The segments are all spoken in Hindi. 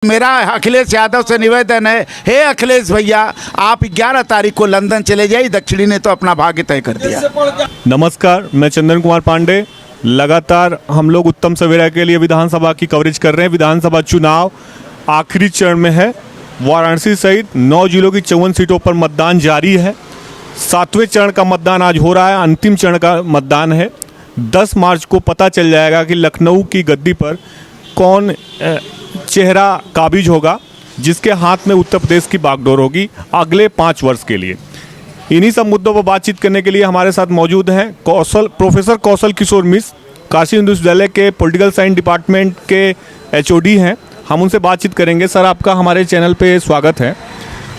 मेरा अखिलेश यादव से निवेदन है, हे अखिलेश भैया, आप 11 तारीख को लंदन चले जाइए। दक्षिणी ने तो अपना भाग्य तय कर दिया। नमस्कार, मैं चंदन कुमार पांडे। लगातार हम लोग उत्तम सवेरा के लिए विधानसभा की कवरेज कर रहे हैं। विधानसभा चुनाव आखिरी चरण में है। वाराणसी सहित 9 जिलों की 54 सीटों पर मतदान जारी है। 7वें चरण का मतदान आज हो रहा है। अंतिम चरण का मतदान है। 10 मार्च को पता चल जाएगा कि लखनऊ की गद्दी पर कौन चेहरा काबिज होगा, जिसके हाथ में उत्तर प्रदेश की बागडोर होगी अगले 5 वर्ष के लिए। इन्हीं सब मुद्दों पर बातचीत करने के लिए हमारे साथ मौजूद हैं प्रोफेसर कौशल किशोर मिश्र, काशी हिंदू विश्वविद्यालय के पॉलिटिकल साइंस डिपार्टमेंट के एचओडी हैं। हम उनसे बातचीत करेंगे। सर, आपका हमारे चैनल पे स्वागत है।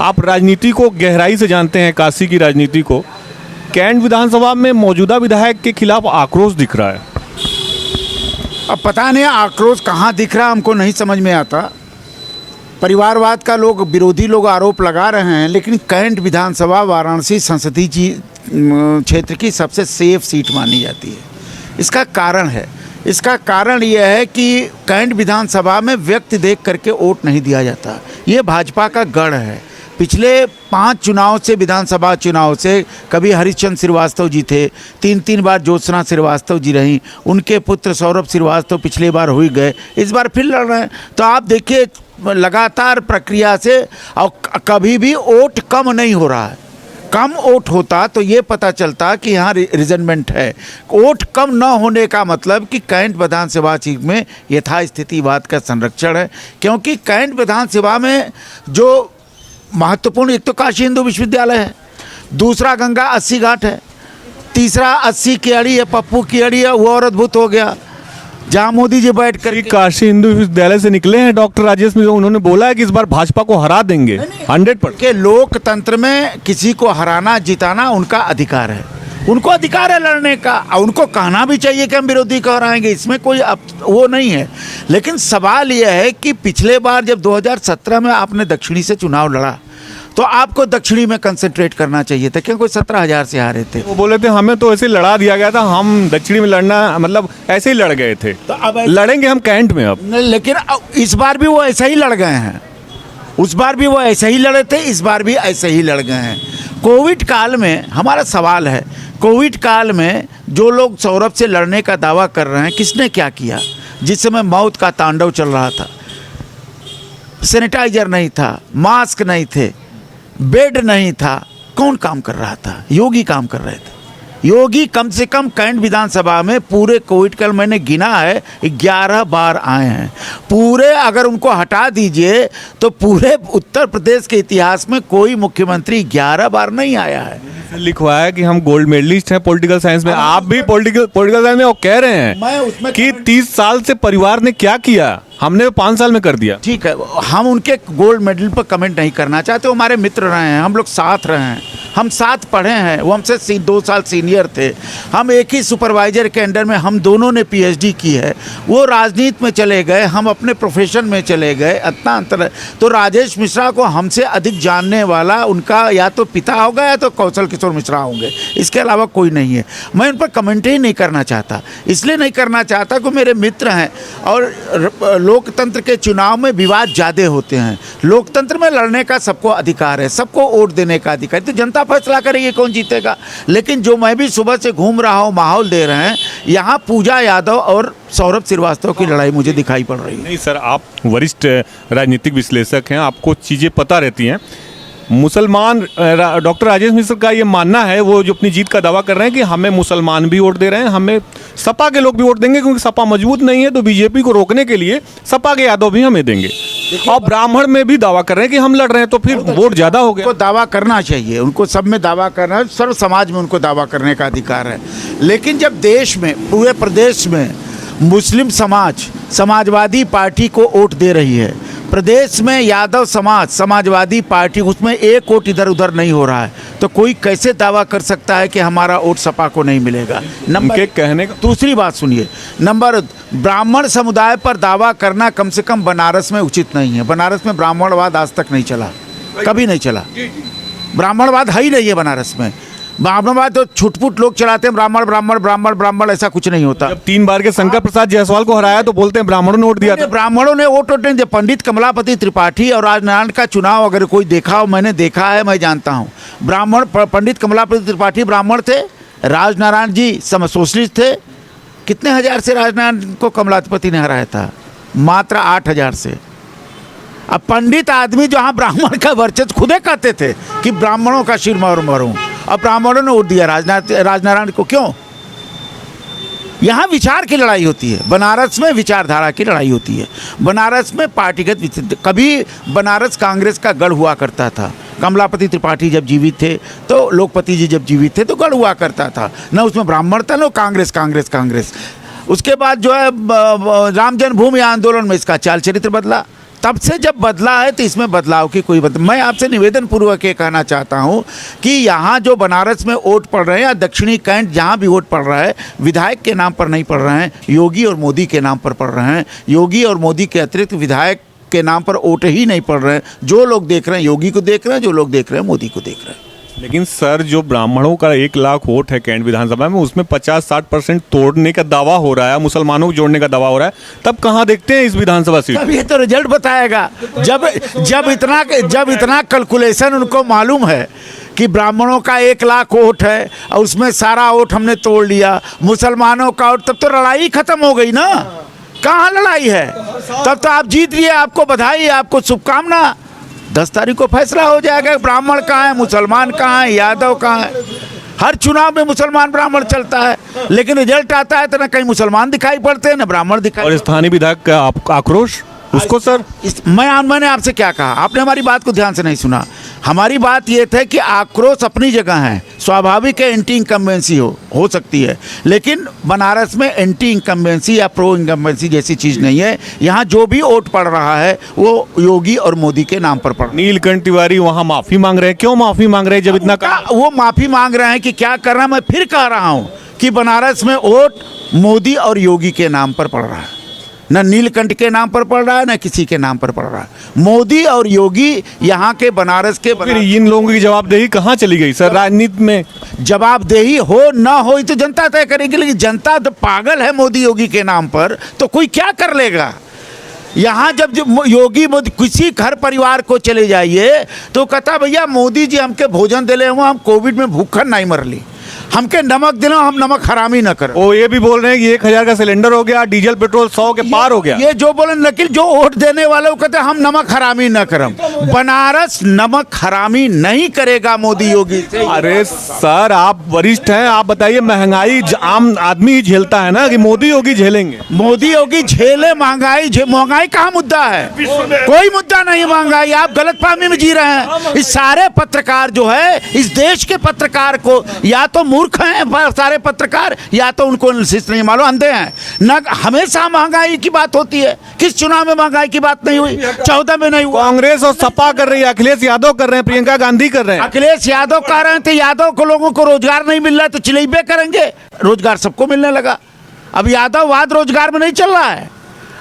आप राजनीति को गहराई से जानते हैं, काशी की राजनीति को। कैंट विधानसभा में मौजूदा विधायक के खिलाफ आक्रोश दिख रहा है। अब पता नहीं आक्रोश कहाँ दिख रहा, हमको नहीं समझ में आता। परिवारवाद का विरोधी लोग आरोप लगा रहे हैं, लेकिन कैंट विधानसभा वाराणसी संसदीय क्षेत्र की सबसे सेफ सीट मानी जाती है। इसका कारण यह है कि कैंट विधानसभा में व्यक्ति देख करके वोट नहीं दिया जाता। ये भाजपा का गढ़ है। पिछले 5 चुनाव से, विधानसभा चुनाव से, कभी हरिश्चंद्र श्रीवास्तव जी थे, 3 बार ज्योत्सना श्रीवास्तव जी रहीं, उनके पुत्र सौरभ श्रीवास्तव पिछली बार हो ही गए, इस बार फिर लड़ रहे हैं। तो आप देखिए लगातार प्रक्रिया से, और कभी भी वोट कम नहीं हो रहा है। कम वोट होता तो ये पता चलता कि यहाँ रिजनमेंट है। वोट कम न होने का मतलब कि कैंट विधानसभा सीट में यथास्थितिवाद का संरक्षण है, क्योंकि कैंट विधानसभा में जो महत्वपूर्ण, एक तो काशी हिंदू विश्वविद्यालय है, दूसरा गंगा 80 घाट है, तीसरा 80 की अड़ी है, पप्पू की अड़ी है, वो और अद्भुत हो गया, जहाँ मोदी जी बैठ कर। काशी हिंदू विश्वविद्यालय से निकले हैं डॉक्टर राजेश मिश्रा, उन्होंने बोला है कि इस बार भाजपा को हरा देंगे 100%। के लोकतंत्र में किसी को हराना जिताना उनका अधिकार है, उनको अधिकार है लड़ने का, और उनको कहना भी चाहिए कि हम विरोधी को हराएंगे, इसमें कोई वो नहीं है। लेकिन सवाल यह है कि पिछले बार जब 2017 में आपने दक्षिणी से चुनाव लड़ा, तो आपको दक्षिणी में कंसंट्रेट करना चाहिए था, क्योंकि 17,000 से हारे थे। वो बोले थे हमें तो ऐसे लड़ा दिया गया था, हम दक्षिणी में लड़ना मतलब ऐसे ही लड़ गए थे, तो अब लड़ेंगे हम कैंट में अब। लेकिन इस बार भी वो ऐसे ही लड़ गए हैं। उस बार भी वो ऐसे ही लड़े थे, इस बार भी ऐसे ही लड़ गए हैं। कोविड काल में हमारा सवाल है, कोविड काल में जो लोग सौरभ से लड़ने का दावा कर रहे हैं, किसने क्या किया? जिस समय मौत का तांडव चल रहा था, सैनिटाइजर नहीं था, मास्क नहीं थे, बेड नहीं था, कौन काम कर रहा था? योगी काम कर रहे थे। योगी कम से कम कैंट विधानसभा में पूरे कोविड काल मैंने गिना है 11 बार आए हैं। पूरे अगर उनको हटा दीजिए तो पूरे उत्तर प्रदेश के इतिहास में कोई मुख्यमंत्री 11 बार नहीं आया है। लिखवा है कि हम गोल्ड मेडलिस्ट हैं पॉलिटिकल साइंस में। आप भी पॉलिटिकल साइंस में वो कह रहे हैं कि 30 साल से परिवार ने क्या किया, हमने 5 साल में कर दिया। ठीक है, हम उनके गोल्ड मेडल पर कमेंट नहीं करना चाहते। वो हमारे मित्र रहे हैं, हम लोग साथ रहे हैं, हम साथ पढ़े हैं। वो हमसे 2 साल सीनियर थे। हम एक ही सुपरवाइजर के अंडर में हम दोनों ने पीएचडी की है। वो राजनीति में चले गए, हम अपने प्रोफेशन में चले गए, इतना अंतर है। तो राजेश मिश्रा को हमसे अधिक जानने वाला उनका या तो पिता होगा या तो कौशल किशोर मिश्रा होंगे, इसके अलावा कोई नहीं है। मैं उन पर कमेंट ही नहीं करना चाहता। इसलिए नहीं करना चाहता कि मेरे मित्र हैं, और लोकतंत्र के चुनाव में विवाद ज़्यादा होते हैं। लोकतंत्र में लड़ने का सबको अधिकार है, सबको वोट देने का अधिकार है, तो जनता फैसला करेगी कौन जीतेगा। लेकिन जो मैं भी सुबह से घूम रहा हूँ, माहौल दे रहे हैं, यहाँ पूजा यादव और सौरभ श्रीवास्तव की लड़ाई मुझे दिखाई पड़ रही है। नहीं सर, आप वरिष्ठ राजनीतिक विश्लेषक हैं, आपको चीज़ें पता रहती हैं। मुसलमान डॉक्टर राजेश मिश्र का ये मानना है, वो जो अपनी जीत का दावा कर रहे हैं कि हमें मुसलमान भी वोट दे रहे हैं, हमें सपा के लोग भी वोट देंगे, क्योंकि सपा मजबूत नहीं है, तो बीजेपी को रोकने के लिए सपा के यादव भी हमें देंगे। और ब्राह्मण में भी दावा कर रहे हैं कि हम लड़ रहे हैं, तो फिर वोट ज़्यादा हो गया। उनको दावा करना चाहिए, उनको सब में दावा करना है, सर्व समाज में उनको दावा करने का अधिकार है। लेकिन जब देश में, पूरे प्रदेश में मुस्लिम समाज समाजवादी पार्टी को वोट दे रही है, प्रदेश में यादव समाज समाजवादी पार्टी, उसमें एक वोट इधर उधर नहीं हो रहा है, तो कोई कैसे दावा कर सकता है कि हमारा वोट सपा को नहीं मिलेगा? नंबर कहने का दूसरी बात सुनिए, ब्राह्मण समुदाय पर दावा करना कम से कम बनारस में उचित नहीं है। बनारस में ब्राह्मणवाद आज तक नहीं चला, कभी नहीं चला। ब्राह्मणवाद है ही नहीं है बनारस में। ब्राह्मणवाद तो छुटपुट लोग चलाते हैं, ब्राह्मण ब्राह्मण ब्राह्मण ब्राह्मण, ऐसा कुछ नहीं होता। जब 3 बार के शंकर प्रसाद जायसवाल को हराया तो बोलते हैं ब्राह्मणों ने वोट दिया था। ब्राह्मणों ने वोट नहीं दिया। पंडित कमलापति त्रिपाठी और राजनारायण का चुनाव अगर कोई देखा हो, मैंने देखा है, मैं जानता हूँ। पंडित कमलापति त्रिपाठी ब्राह्मण थे, राजनारायण जी सोशलिस्ट थे। कितने हजार से राजनारायण को कमलापति ने हराया था? मात्र 8,000 से। अब पंडित आदमी जहाँ ब्राह्मण का वर्चस्व खुदे कहते थे कि ब्राह्मणों का शिर मरूं, अब ब्राह्मणों ने वोट दिया राजनारायण को। क्यों? यहाँ विचार की लड़ाई होती है, बनारस में विचारधारा की लड़ाई होती है, बनारस में पार्टीगत। कभी बनारस कांग्रेस का गढ़ हुआ करता था। कमलापति त्रिपाठी जब जीवित थे, तो लोकपति जी जब जीवित थे, तो गढ़ हुआ करता था। न उसमें ब्राह्मण था, न कांग्रेस कांग्रेस कांग्रेस। उसके बाद जो है राम जन्मभूमि आंदोलन में इसका चाल चरित्र बदला। तब से जब बदला है तो इसमें बदलाव की कोई मैं आपसे निवेदन पूर्वक ये कहना चाहता हूँ कि यहाँ जो बनारस में वोट पड़ रहे हैं या दक्षिणी कैंट जहाँ भी वोट पड़ रहा है, विधायक के नाम पर नहीं पड़ रहे हैं, योगी और मोदी के नाम पर पड़ रहे हैं। योगी और मोदी के अतिरिक्त विधायक के नाम पर वोट ही नहीं पड़ रहे हैं। जो लोग देख रहे हैं योगी को देख रहे हैं, जो लोग देख रहे हैं मोदी को देख रहे हैं। लेकिन सर, जो ब्राह्मणों का 1 लाख वोट है कैंट विधानसभा में, उसमें 50-60% तोड़ने का दावा हो रहा है, मुसलमानों को जोड़ने का दावा हो रहा है। तब कहाँ देखते हैं इस विधानसभा सीट? अब ये तो रिजल्ट बताएगा। जब इतना कैलकुलेशन उनको मालूम है कि ब्राह्मणों का 1 लाख वोट है और उसमें सारा वोट हमने तोड़ लिया, मुसलमानों का वोट, तब तो लड़ाई खत्म हो गई ना। कहाँ लड़ाई है? तब तो आप जीत लिए, आपको बधाई, आपको शुभकामना। 10 तारीख को फैसला हो जाएगा ब्राह्मण कहाँ है, मुसलमान कहाँ है, यादव कहाँ है। हर चुनाव में मुसलमान ब्राह्मण चलता है, लेकिन रिजल्ट आता है तो ना कहीं मुसलमान दिखाई पड़ते हैं ना ब्राह्मण दिखाई। और स्थानीय विधायक का आक्रोश उसको सर, मैंने आपसे क्या कहा? आपने हमारी बात को ध्यान से नहीं सुना। हमारी बात ये थी कि आक्रोश अपनी जगह है, स्वाभाविक है, एंटी इनकम्बेंसी हो सकती है, लेकिन बनारस में एंटी इनकम्बेंसी या प्रो इनकम्बेंसी जैसी चीज़ नहीं है। यहाँ जो भी वोट पड़ रहा है वो योगी और मोदी के नाम पर पड़। नीलकंठ तिवारी वहाँ माफ़ी मांग रहे हैं। क्यों माफ़ी मांग रहे हैं जब इतना वो माफ़ी मांग रहे हैं कि क्या कर रहा है? मैं फिर कह रहा हूँ कि बनारस में वोट मोदी और योगी के नाम पर पड़ रहा है, न नीलकंठ के नाम पर पड़ रहा है, न किसी के नाम पर पड़ रहा है। मोदी और योगी यहाँ के बनारस के फिर इन लोगों की जवाबदेही कहाँ चली गई सर? राजनीति में जवाबदेही हो ना हो तो जनता तय करेगी, लेकिन जनता तो पागल है मोदी योगी के नाम पर, तो कोई क्या कर लेगा? यहाँ जब योगी मोदी किसी घर परिवार को चले जाइए तो कहता भैया मोदी जी हमके भोजन दिले हुए, हम कोविड में भूखन नहीं मरली, हमके नमक दिलो, हम नमक हरामी न करें। वो ये भी बोल रहे हैं कि 1,000 का सिलेंडर हो गया, डीजल पेट्रोल 100 के पार हो गया। ये जो बोले नकील, जो वोट देने वाले वो कहते हैं हम नमक हरामी न करम। बनारस नमक हरामी नहीं करेगा मोदी योगी से। अरे सर, आप वरिष्ठ हैं, आप बताइए, महंगाई आम आदमी ही झेलता है ना कि मोदी योगी झेलेंगे? मोदी योगी झेले महंगाई कहाँ मुद्दा है? कोई मुद्दा नहीं महंगाई। आप गलतफहमी में जी रहे हैं। इस सारे पत्रकार जो है, इस देश के पत्रकार को या तो मूर्ख हैं सारे पत्रकार, या तो उनको एनालिसिस नहीं मालूम, अंधे हैं न। हमेशा महंगाई की बात होती है। किस चुनाव में महंगाई की बात नहीं हुई? 14 में नहीं हुआ। कांग्रेस और सपा कर रही है, अखिलेश यादव कर रहे हैं, प्रियंका गांधी कर रहे हैं। अखिलेश यादव कह रहे थे यादव को लोगों को रोजगार नहीं मिल रहा तो चिल्लाइबे करेंगे। रोजगार सबको मिलने लगा। अब यादववाद रोजगार में नहीं चल रहा है,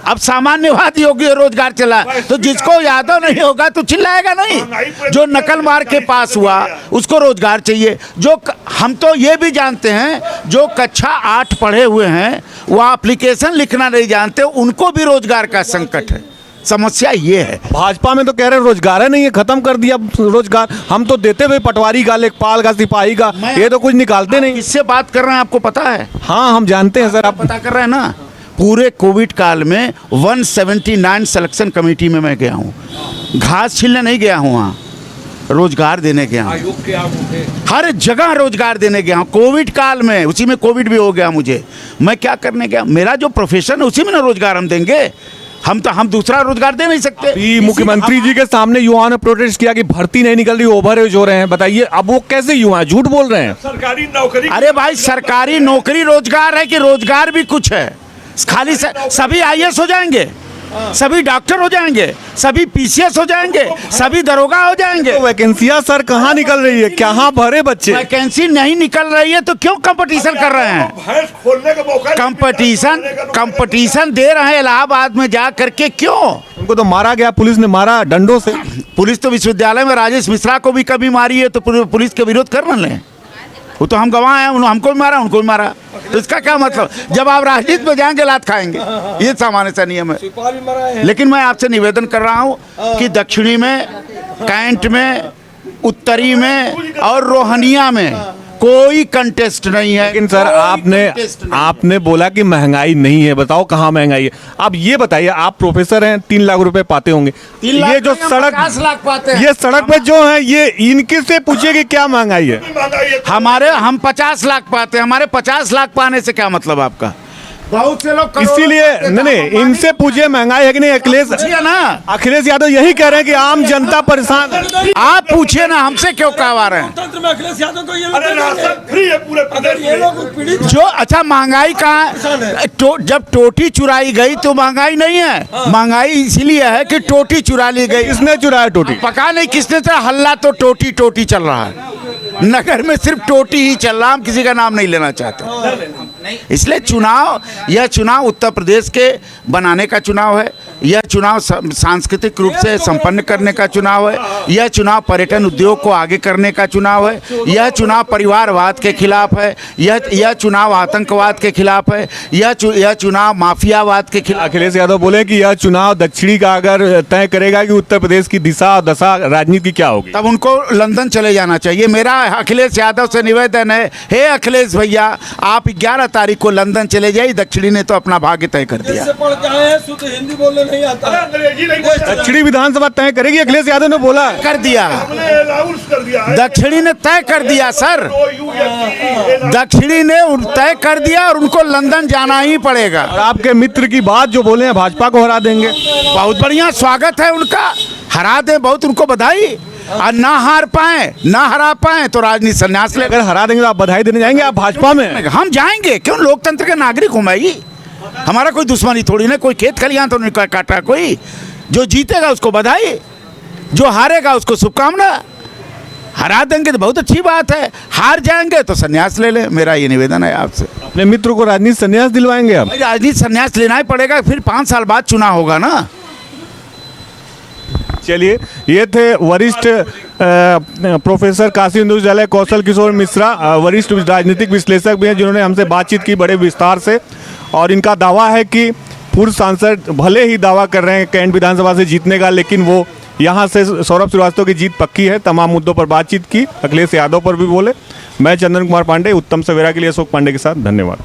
अब सामान्यवाद योगी रोजगार चला, तो जिसको यादव नहीं होगा तो चिल्लाएगा नहीं। जो नकल मार के पास हुआ उसको रोजगार चाहिए। जो हम तो ये भी जानते हैं जो कक्षा 8 पढ़े हुए हैं वो एप्लीकेशन लिखना नहीं जानते, उनको भी रोजगार का संकट है। समस्या ये है। भाजपा में तो कह रहे हैं रोजगार है नहीं है, खत्म कर दिया रोजगार। हम तो देते हुए पटवारी का, लेखपाल का, सिपाही का, ये तो कुछ निकालते नहीं। किससे बात कर रहे हैं आपको पता है? हाँ, हम जानते हैं सर। आप पता कर रहे हैं ना। पूरे कोविड काल में 179 सिलेक्शन कमेटी में मैं गया हूँ। घास छीलने नहीं गया हूँ, वहाँ रोजगार देने गया हूँ। हर जगह रोजगार देने गया हूँ कोविड काल में। उसी में कोविड भी हो गया मुझे। मैं क्या करने गया? मेरा जो प्रोफेशन है उसी में ना रोजगार हम देंगे। हम दूसरा रोजगार दे नहीं सकते। मुख्यमंत्री जी के सामने युवाओं ने प्रोटेस्ट किया कि भर्ती नहीं निकल रही, ओवरएज हो रहे हैं। बताइए अब वो कैसे युवा झूठ बोल रहे हैं? सरकारी नौकरी। अरे भाई, सरकारी नौकरी रोजगार है कि रोजगार भी कुछ है? खाली सभी IAS हो जाएंगे, सभी डॉक्टर हो जाएंगे, सभी PCS हो जाएंगे, सभी दरोगा हो जाएंगे। तो वैकेंसियां सर कहाँ निकल रही है? कहाँ भरे बच्चे? वैकेंसी नहीं निकल रही है तो क्यों कंपटीशन कर रहे हैं? भैंस खोलने का मौका। कंपटीशन दे रहे हैं इलाहाबाद में जा करके। क्यों? उनको तो मारा गया, पुलिस ने मारा डंडों से। पुलिस तो विश्वविद्यालय में राजेश मिश्रा को भी कभी मारी है, तो पुलिस का विरोध कर लें। वो तो हम गवाह हैं, हमको भी मारा उनको भी मारा, तो इसका क्या मतलब? जब आप राजनीति में जाएंगे लात खाएंगे, ये सामान्य सा नियम है। लेकिन मैं आपसे निवेदन कर रहा हूँ कि दक्षिणी में, कैंट में, उत्तरी में और रोहनिया में कोई कंटेस्ट नहीं है। लेकिन सर आपने बोला कि महंगाई नहीं है, बताओ कहाँ महंगाई है? आप ये बताइए, आप प्रोफेसर हैं, 3 लाख रुपए पाते होंगे, ये जो सड़क 50 लाख पाते हैं, ये सड़क पे जो है, ये इनके से पूछिए कि क्या महंगाई है। हम 50 लाख पाते हैं, हमारे 50 लाख पाने से क्या मतलब आपका? बहुत से लोग इसीलिए नहीं, इनसे पूछिए महंगाई है कि नहीं। अखिलेश यादव यही कह रहे हैं कि आम जनता परेशान। आप पूछिए ना, हमसे क्यों कहवा रहे हैं? तंत्र में अखिलेश यादव को ये लोग अरे राशन फ्री है पूरे प्रदेश ये में। लोग पीड़ित जो अच्छा महंगाई कहाँ जब टोटी चुराई गई तो महंगाई नहीं है। महंगाई इसलिए है कि टोटी चुरा ली गई। किसने चुराया टोटी? पका नहीं किसने चुरा, हल्ला तो टोटी टोटी चल रहा है, नगर में सिर्फ टोटी ही चल रहा, हम किसी का नाम नहीं लेना चाहते। इसलिए यह चुनाव उत्तर प्रदेश के बनाने का चुनाव है, यह चुनाव सांस्कृतिक रूप से संपन्न करने का चुनाव है, यह चुनाव पर्यटन उद्योग को आगे करने का चुनाव है, यह चुनाव परिवारवाद के खिलाफ है, यह चुनाव आतंकवाद के खिलाफ है, यह चुनाव माफियावाद के खिलाफ। अखिलेश यादव बोले कि यह चुनाव दक्षिणी का अगर तय करेगा कि उत्तर प्रदेश की दिशा और दशा राजनीति की क्या होगी, तब उनको लंदन चले जाना चाहिए। मेरा अखिलेश यादव से निवेदन है, हे अखिलेश भैया, आप 11 तारीख को लंदन चले जाइए, दक्षिणी ने तो अपना भाग्य तय कर दिया। से पढ़ के आए हैं, शुद्ध हिंदी बोलने नहीं आता है। अंग्रेजी नहीं बोलता। दक्षिणी विधानसभा तय करेगी, अखिलेश यादव ने बोला। कर दिया, हमने अनाउंस कर दिया है। दक्षिणी ने तय कर दिया सर, दक्षिणी ने तय कर दिया और उनको लंदन जाना ही पड़ेगा। और आपके मित्र की बात जो बोले हैं, भाजपा को हरा देंगे। बहुत बढ़िया, स्वागत है उनका, हरा दे, बहुत उनको बधाई। और ना हार पाए, ना हरा पाए तो राजनीति संन्यास ले। अगर हरा देंगे तो आप बधाई देने जाएंगे आप भाजपा में? हम जाएंगे, क्यों? लोकतंत्र के नागरिक हूं मैं ही, हमारा कोई दुश्मनी थोड़ी ना, कोई खेत खलियान तो नहीं काटा कोई। जो जीतेगा उसको बधाई, जो हारेगा उसको शुभकामना। हरा देंगे तो बहुत अच्छी बात है, हार जाएंगे तो संन्यास ले ले, मेरा ये निवेदन है आपसे। अपने मित्र को राजनीति संन्यास दिलवाएंगे आप? राजनीति संन्यास लेना ही पड़ेगा, फिर 5 साल बाद चुनाव होगा ना। चलिए, ये थे वरिष्ठ प्रोफेसर काशी हिंदू विश्वविद्यालय कौशल किशोर मिश्रा, वरिष्ठ राजनीतिक विश्लेषक भी हैं, जिन्होंने हमसे बातचीत की बड़े विस्तार से। और इनका दावा है कि पूर्व सांसद भले ही दावा कर रहे हैं कैंट विधानसभा से जीतने का, लेकिन वो यहाँ से सौरभ श्रीवास्तव की जीत पक्की है। तमाम मुद्दों पर बातचीत की, अखिलेश यादव पर भी बोले। मैं चंदन कुमार पांडे, उत्तम सवेरा के लिए अशोक पांडे के साथ, धन्यवाद।